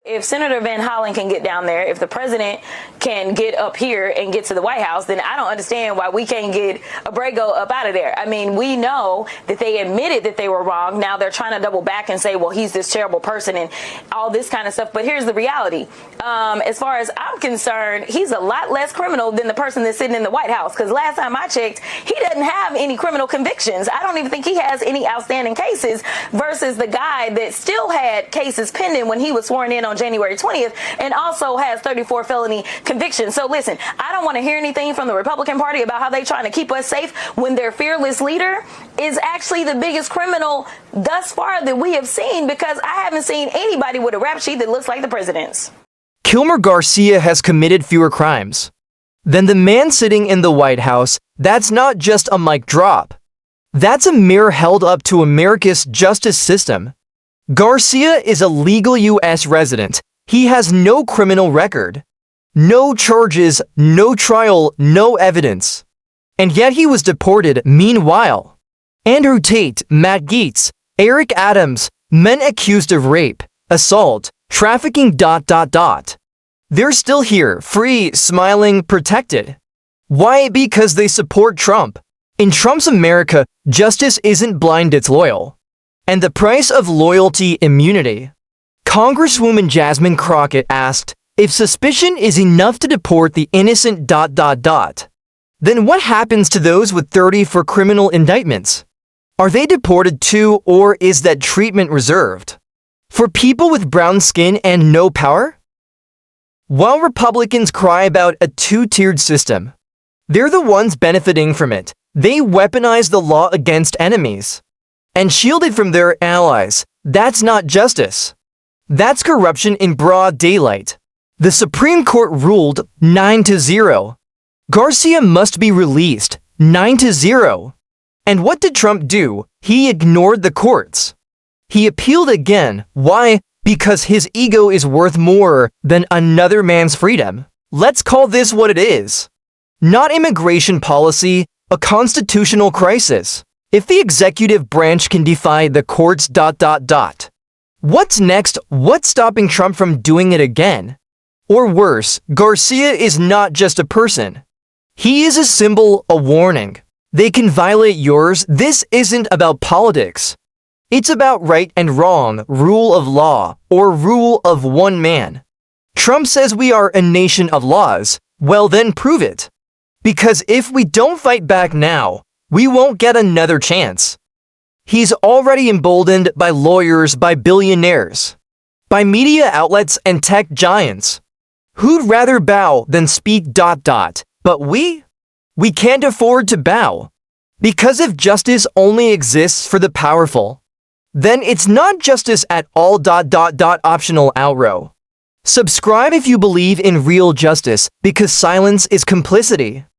If Senator Van Hollen can get down there, if the president can get up here and get to the White House, then I don't understand why we can't get Abrego up out of there. I mean, we know that they admitted that they were wrong. Now they're trying to double back and say, well, he's this terrible person and all this kind of stuff. But here's the reality. As far as I'm concerned, he's a lot less criminal than the person that's sitting in the White House. Because last time I checked, he doesn't have any criminal convictions. I don't even think he has any outstanding cases versus the guy that still had cases pending when he was sworn in on January 20th and also has 34 felony convictions. So listen, I don't want to hear anything from the Republican Party about how they're trying to keep us safe when their fearless leader is actually the biggest criminal thus far that we have seen, because I haven't seen anybody with a rap sheet that looks like the president's. Kilmar Garcia has committed fewer crimes than the man sitting in the White House. That's not just a mic drop. That's a mirror held up to America's justice system. Garcia is a legal U.S. resident. He has no criminal record, no charges, no trial, no evidence. And yet he was deported. Meanwhile, Andrew Tate, Matt Gaetz, Eric Adams, men accused of rape, assault, trafficking, They're still here, free, smiling, protected. Why? Because they support Trump. In Trump's America, justice isn't blind, it's loyal. And the price of loyalty, immunity. Congresswoman Jasmine Crockett asked, if suspicion is enough to deport the innocent, then what happens to those with 34 criminal indictments? Are they deported too, or is that treatment reserved for people with brown skin and no power? While Republicans cry about a two-tiered system, they're the ones benefiting from it. They weaponize the law against enemies and shield it from their allies. That's not justice. That's corruption in broad daylight. The Supreme Court ruled 9-0. Garcia must be released, 9-0. And what did Trump do? He ignored the courts. He appealed again. Why? Because his ego is worth more than another man's freedom. Let's call this what it is. Not immigration policy, a constitutional crisis. If the executive branch can defy the courts, what's next? What's stopping Trump from doing it again? Or worse, Garcia is not just a person. He is a symbol, a warning. They can violate yours. This isn't about politics. It's about right and wrong, rule of law, or rule of one man. Trump says we are a nation of laws. Well, then prove it. Because if we don't fight back now, we won't get another chance. He's already emboldened by lawyers, by billionaires, by media outlets and tech giants. Who'd rather bow than speak, But we can't afford to bow. Because if justice only exists for the powerful, then it's not justice at all, Optional outro. Subscribe if you believe in real justice, because silence is complicity.